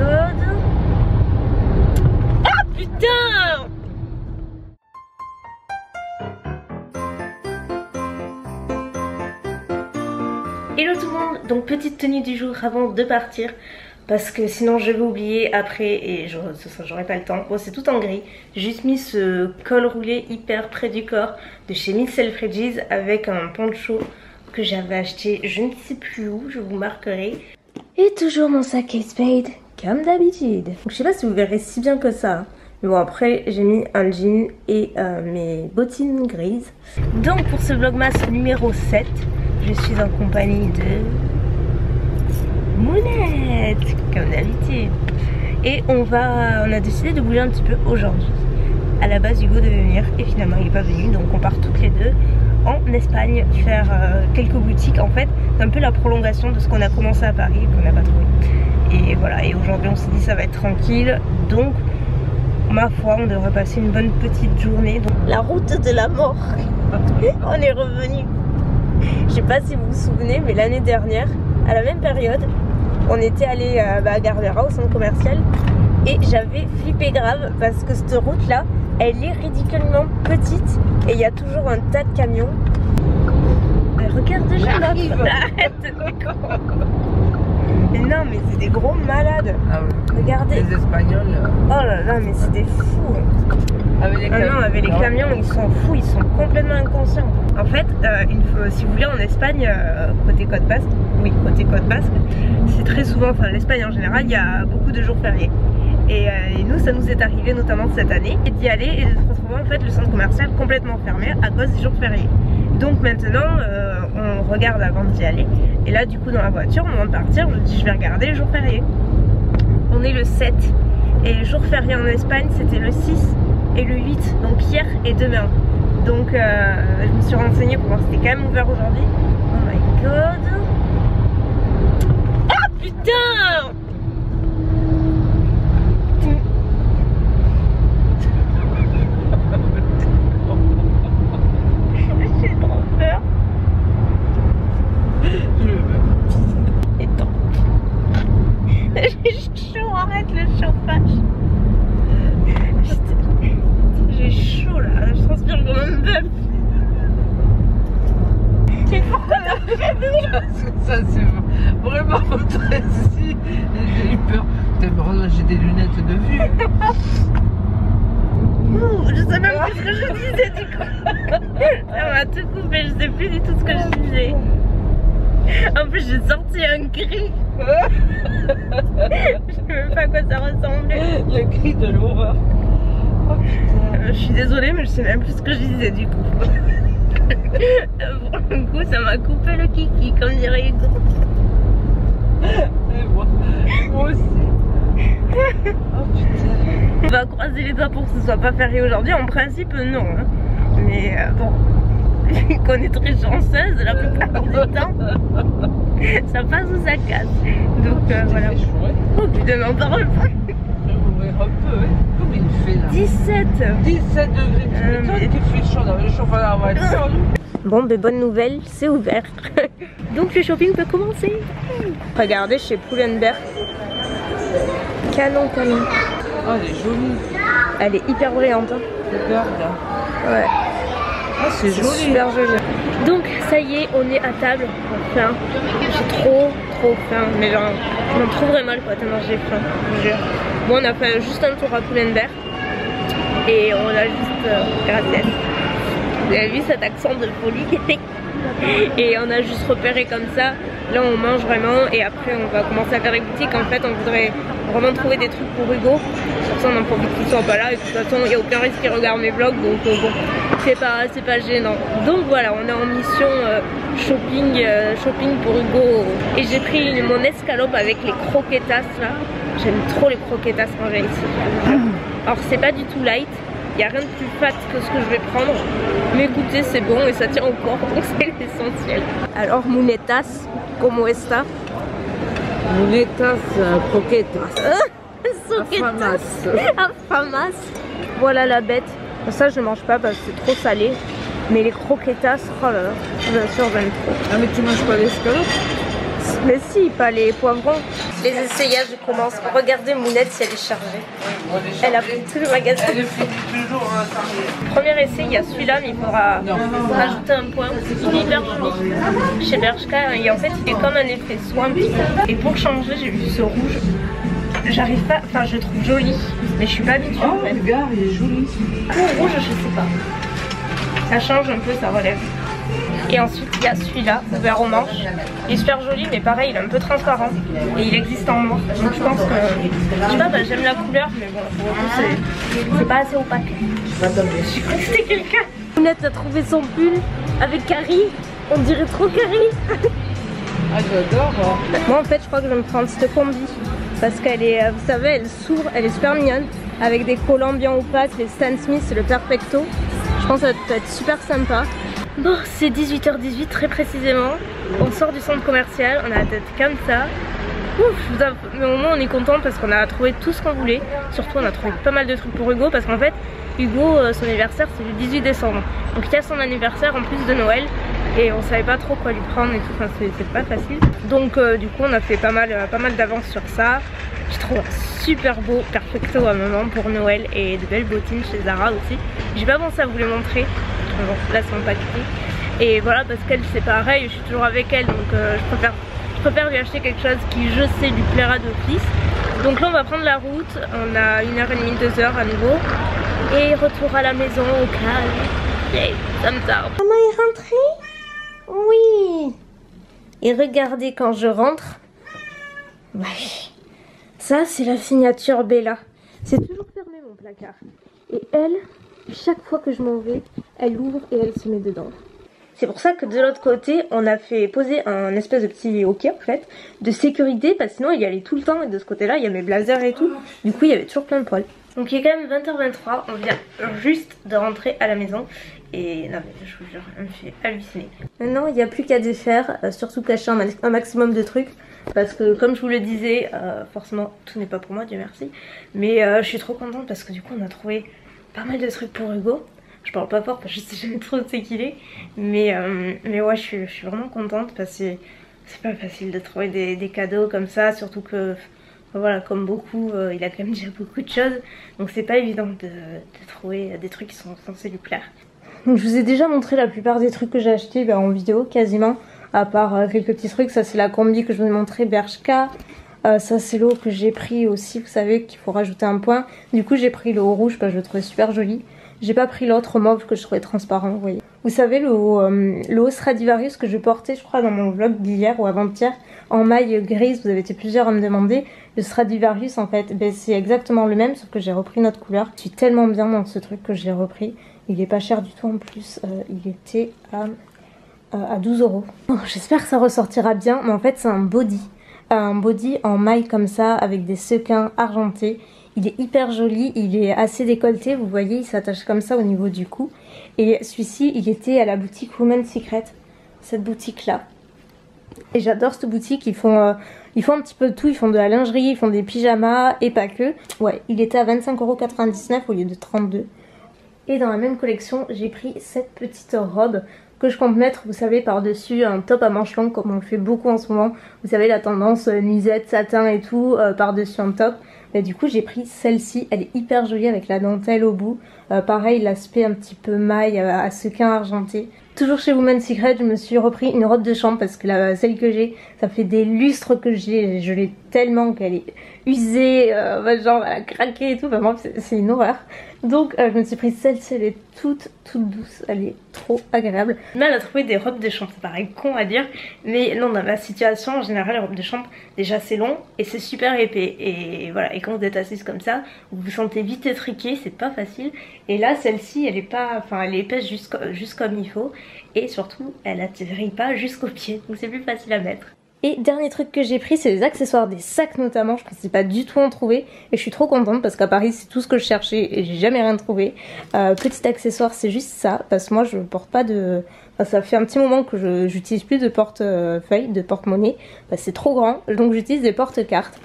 god. Ah putain! Hello tout le monde, donc petite tenue du jour avant de partir parce que sinon je vais oublier après et j'aurai pas le temps. Bon, c'est tout en gris, j'ai juste mis ce col roulé hyper près du corps de chez Miss Selfridges avec un poncho que j'avais acheté je ne sais plus où, je vous marquerai. Et toujours mon sac Kate Spade comme d'habitude. Je sais pas si vous verrez si bien que ça hein. Mais bon, après j'ai mis un jean et mes bottines grises. Donc pour ce vlogmas numéro 7, je suis en compagnie de Mounette, comme d'habitude. Et on a décidé de bouger un petit peu aujourd'hui. À la base Hugo devait venir et finalement il n'est pas venu, donc on part toutes les deux en Espagne faire quelques boutiques. En fait c'est un peu la prolongation de ce qu'on a commencé à Paris et qu'on n'a pas trouvé. Et voilà, et aujourd'hui on s'est dit ça va être tranquille, donc ma foi on devrait passer une bonne petite journée. Donc, la route de la mort. On est revenu. Je sais pas si vous vous souvenez, mais l'année dernière, à la même période, on était allé à Gardera, au centre commercial, et j'avais flippé grave parce que cette route là, elle est ridiculement petite et il y a toujours un tas de camions. Regarde déjà là. Arrête. Mais non, mais c'est des gros malades. Ah oui. Regardez. Les Espagnols. Oh là là, mais c'est des fous. Avec les camions. Non, avec les camions, ils sont fous, ils sont complètement inconscients. En fait, si vous voulez, en Espagne, côté Côte Basque, oui, côté Côte Basque, c'est très souvent, enfin l'Espagne en général, il y a beaucoup de jours fériés. Et nous, ça nous est arrivé notamment cette année, d'y aller et de se retrouver en fait le centre commercial complètement fermé à cause des jours fériés. Donc maintenant, on regarde avant d'y aller. Et là, du coup, dans la voiture, au moment de partir, je me dis je vais regarder les jours fériés. On est le 7 et les jours fériés en Espagne, c'était le 6 et le 8, donc hier et demain. Donc je me suis renseignée pour voir si c'était quand même ouvert aujourd'hui. Oh my god. Ah putain! J'ai trop peur. Attends. J'ai chaud, arrête le chauffage. J'ai chaud là, je transpire comme un bœuf. Mais pourquoi t'as fait ça c'est vraiment très si. J'ai eu peur. J'ai des lunettes de vue. Je sais même plus ce que je disais du coup. Ça m'a tout coupé, je sais plus du tout ce que je disais. En plus j'ai sorti un cri. Je sais même pas à quoi ça ressemblait. Le cri de l'horreur. Oh putain. Je suis désolée mais je sais même plus ce que je disais du coup. Pour le coup ça m'a coupé le kiki comme dirait Hugo. Et moi aussi. Oh putain. On va croiser les doigts pour que ce soit pas férié aujourd'hui. En principe non hein. Mais bon, vu qu'on est très chanceuse la plupart du temps, ça passe ou ça casse. Donc voilà. Oh putain mais on parle pas. Un peu, ouais. Comme il fait là. 17 degrés. Tu m'étonnes qu'il fait chaud dans le chauffage à la voiture. Bon ben bonne nouvelle, c'est ouvert. Donc le shopping peut commencer. Regardez chez Pull&Bear. Canon. Oh elle est jolie. Elle est hyper brillante hein. Regarde. Ouais. Ah c'est joli. Super joli. Donc ça y est, on est à table. Enfin, j'ai trop faim. Mais genre, je m'en trouverais mal quoi, tellement j'ai faim. Je jure. Bon, on a fait juste un tour à Pull&Bear. Et on a juste gracias. Vous avez vu cet accent de folie. Et on a juste repéré comme ça. Là on mange vraiment et après on va commencer à faire les boutiques. En fait on voudrait vraiment trouver des trucs pour Hugo. Pour ça on en profite qu'il soit pas là. Et de toute façon il n'y a aucun risque qu'il regarde mes vlogs. Donc bon, c'est pas gênant. Donc voilà, on est en mission shopping pour Hugo. Et j'ai pris mon escalope avec les croquetas là. J'aime trop les croquetas quand j'ai ici. Alors c'est pas du tout light. Il n'y a rien de plus fat que ce que je vais prendre. Mais écoutez, c'est bon et ça tient au corps, donc c'est l'essentiel. Alors, Munetas, ¿cómo está? Munetas, croquetas. Afamas. Afamas. Voilà la bête. Ça, je ne mange pas parce que c'est trop salé. Mais les croquetas, oh là là, bien sûr, j'aime trop. Ah, mais tu manges pas l'escalope? Mais si, pas les poivrons. Les essayages commencent. Regardez Mounette si elle est chargée. Elle a pris tout le magasin. Elle fait toujours Premier essai, il y a celui-là, mais il faudra rajouter un point. Il est hyper joli. Chez Bershka, et en fait, il est comme un effet swamp. Et pour changer, j'ai vu ce rouge. J'arrive pas, enfin je le trouve joli, mais je suis pas habituée en fait. Regarde, il est joli. Pour rouge, je sais pas. Ça change un peu, ça relève. Et ensuite il y a celui-là, ouvert aux manches. Il est super joli, mais pareil, il est un peu transparent. Et il existe en noir. Donc je pense que, je sais pas, bah, j'aime la couleur, mais bon, pour le coup, c'est pas assez opaque. Je crois que c'était quelqu'un. Mounette a trouvé son pull avec Carrie. On dirait trop Carrie. Ah, j'adore. Moi en fait, je crois que je vais me prendre cette combi. Parce qu'elle est, vous savez, elle s'ouvre, elle est super mignonne. Avec des collants bien opaques, les Stan Smith et le Perfecto. Je pense que ça peut être super sympa. Bon, c'est 18h18 très précisément. On sort du centre commercial, on a la tête comme ça. Ouf, mais au moins on est content parce qu'on a trouvé tout ce qu'on voulait. Surtout on a trouvé pas mal de trucs pour Hugo parce qu'en fait Hugo, son anniversaire c'est le 18 décembre. Donc il y a son anniversaire en plus de Noël. Et on savait pas trop quoi lui prendre et tout, enfin, c'est pas facile. Donc du coup on a fait pas mal d'avance sur ça. J'ai trouvé un super beau Perfecto à maman pour Noël et de belles bottines chez Zara aussi. J'ai pas pensé à vous les montrer. Bon, là c'est mon paquet. Et voilà, parce qu'elle c'est pareil, je suis toujours avec elle, donc je préfère lui acheter quelque chose qui je sais lui plaira d'office. Donc là on va prendre la route, on a 1h30, 2h à nouveau. Et retour à la maison au calme. Yay, ça me tarde. Maman est rentrée? Oui. Et regardez quand je rentre. Ouais. Ça c'est la signature Bella. C'est toujours fermé mon placard. Et elle, chaque fois que je m'en vais, elle ouvre et elle se met dedans. C'est pour ça que de l'autre côté, on a fait poser un espèce de petit hockey en fait, de sécurité, parce que sinon il y allait tout le temps et de ce côté là il y a mes blazers et tout. Du coup il y avait toujours plein de poils. Donc il est quand même 20h23, on vient juste de rentrer à la maison. Et non mais je vous jure, elle me fait halluciner. Maintenant il n'y a plus qu'à défaire, surtout cacher un maximum de trucs. Parce que comme je vous le disais, forcément tout n'est pas pour moi, Dieu merci. Mais je suis trop contente parce que du coup on a trouvé pas mal de trucs pour Hugo. Je parle pas fort parce que je sais jamais trop où c'est qu'il est. Mais ouais, je suis vraiment contente parce que c'est pas facile de trouver des cadeaux comme ça. Surtout que, voilà, comme beaucoup, il a quand même déjà beaucoup de choses. Donc c'est pas évident de trouver des trucs qui sont censés lui plaire. Donc je vous ai déjà montré la plupart des trucs que j'ai achetés en vidéo quasiment. À part quelques petits trucs. Ça c'est la combi que je vous ai montré, Bershka. Ça c'est l'eau que j'ai pris aussi, vous savez qu'il faut rajouter un point. Du coup j'ai pris le haut rouge parce que je le trouvais super joli. J'ai pas pris l'autre mauve que je trouvais transparent, vous voyez. Vous savez le haut Stradivarius que je portais je crois dans mon vlog d'hier ou avant-hier en maille grise, vous avez été plusieurs à me demander. Le Stradivarius en fait, ben, c'est exactement le même sauf que j'ai repris notre couleur. Je suis tellement bien dans ce truc que je l'ai repris. Il est pas cher du tout en plus, il était à 12 €. Bon, j'espère que ça ressortira bien, mais en fait c'est un body. Un body en maille comme ça avec des sequins argentés. Il est hyper joli, il est assez décolleté, vous voyez, il s'attache comme ça au niveau du cou. Et celui-ci, il était à la boutique Women's Secret, cette boutique-là. Et j'adore cette boutique, ils font un petit peu de tout, ils font de la lingerie, ils font des pyjamas et pas que. Ouais, il était à 25,99 € au lieu de 32 €. Et dans la même collection, j'ai pris cette petite robe que je compte mettre, vous savez, par-dessus un top à manches longues comme on le fait beaucoup en ce moment. Vous savez, la tendance nuisette, satin et tout, par-dessus un top. Mais du coup j'ai pris celle-ci, elle est hyper jolie avec la dentelle au bout. Pareil, l'aspect un petit peu maille à sequins argenté. Toujours chez Women's Secret, je me suis repris une robe de chambre parce que celle que j'ai, ça fait des lustres que j'ai. Je l'ai tellement qu'elle est usée, genre elle a craqué et tout. Vraiment, c'est une horreur. Donc je me suis pris celle-ci, elle est toute douce, elle est trop agréable. Mal à trouver des robes de chambre, ça paraît con à dire, mais non, dans ma situation en général, les robes de chambre, déjà c'est long et c'est super épais. Et voilà, et quand vous êtes assise comme ça, vous vous sentez vite étriqué, c'est pas facile. Et là, celle-ci, elle est pas, enfin elle est épaisse juste comme il faut. Et surtout, elle atterrit pas jusqu'aux pieds, donc c'est plus facile à mettre. Et dernier truc que j'ai pris, c'est les accessoires, des sacs notamment. Je pensais pas du tout en trouver et je suis trop contente parce qu'à Paris c'est tout ce que je cherchais et j'ai jamais rien trouvé. Petit accessoire, c'est juste ça parce que moi je porte pas de... Enfin, ça fait un petit moment que j'utilise plus de portefeuille, de porte-monnaie. C'est trop grand, donc j'utilise des porte-cartes.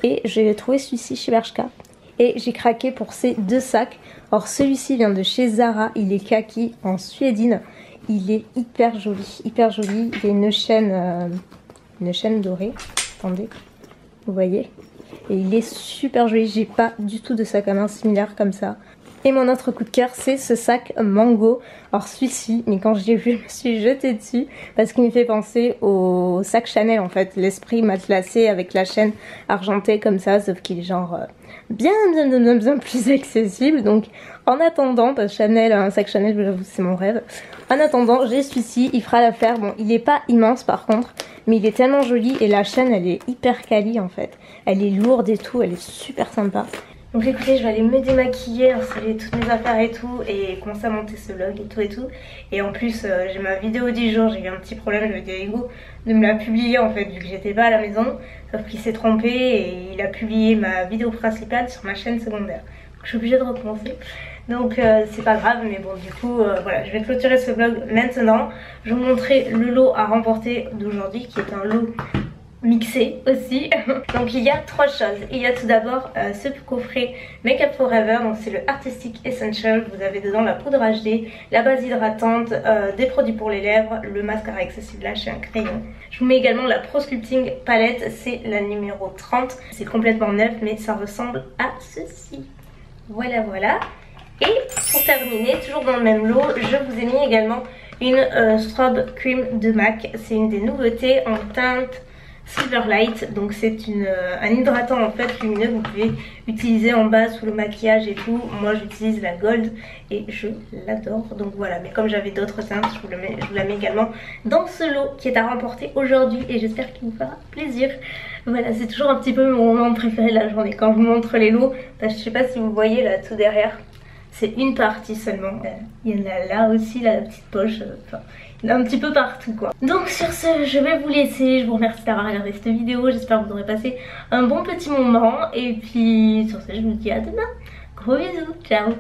Et j'ai trouvé celui-ci chez Bershka. Et j'ai craqué pour ces deux sacs. Alors celui-ci vient de chez Zara, il est kaki en suédine. Il est hyper joli, hyper joli. Il y a une chaîne... une chaîne dorée. Attendez, vous voyez? Et il est super joli, j'ai pas du tout de sac à main similaire comme ça. Et mon autre coup de cœur, c'est ce sac Mango. Alors celui-ci, mais quand je l'ai vu, je me suis jetée dessus parce qu'il me fait penser au sac Chanel en fait. L'esprit matelassé avec la chaîne argentée comme ça, sauf qu'il est genre bien plus accessible. Donc en attendant, parce que Chanel, un sac Chanel, j'avoue c'est mon rêve. En attendant, j'ai celui-ci, il fera l'affaire. Bon, il est pas immense par contre, mais il est tellement joli et la chaîne elle est hyper quali en fait. Elle est lourde et tout, elle est super sympa. Donc écoutez, je vais aller me démaquiller, installer toutes mes affaires et tout, et commencer à monter ce vlog et tout. Et en plus, j'ai ma vidéo 10 jours, j'ai eu un petit problème, je vais dire à Hugo de me la publier en fait, vu que j'étais pas à la maison. Sauf qu'il s'est trompé et il a publié ma vidéo principale sur ma chaîne secondaire. Donc je suis obligée de recommencer. Donc c'est pas grave, mais bon du coup voilà, je vais clôturer ce vlog maintenant. Je vais vous montrer le lot à remporter d'aujourd'hui, qui est un lot mixé aussi. Donc il y a 3 choses. Il y a tout d'abord ce coffret Make Up Forever, donc c'est le Artistic Essential. Vous avez dedans la poudre HD, la base hydratante, des produits pour les lèvres, le mascara accessible lash et un crayon. Je vous mets également la Pro Sculpting palette, c'est la numéro 30. C'est complètement neuf mais ça ressemble à ceci. Voilà voilà. Et pour terminer, toujours dans le même lot, je vous ai mis également une Strobe Cream de MAC. C'est une des nouveautés en teinte Silverlight, donc c'est un hydratant en fait lumineux que vous pouvez utiliser en bas sous le maquillage et tout. Moi j'utilise la Gold et je l'adore, donc voilà. Mais comme j'avais d'autres teintes, je vous la mets également dans ce lot qui est à remporter aujourd'hui et j'espère qu'il vous fera plaisir. Voilà, c'est toujours un petit peu mon moment préféré de la journée quand je vous montre les lots. Enfin, je sais pas si vous voyez là tout derrière, c'est une partie seulement. Il y en a là aussi, là, la petite poche, enfin il y en a un petit peu partout quoi. Donc sur ce, je vais vous laisser. Je vous remercie d'avoir regardé cette vidéo. J'espère que vous aurez passé un bon petit moment. Et puis sur ce, je vous dis à demain. Gros bisous, ciao.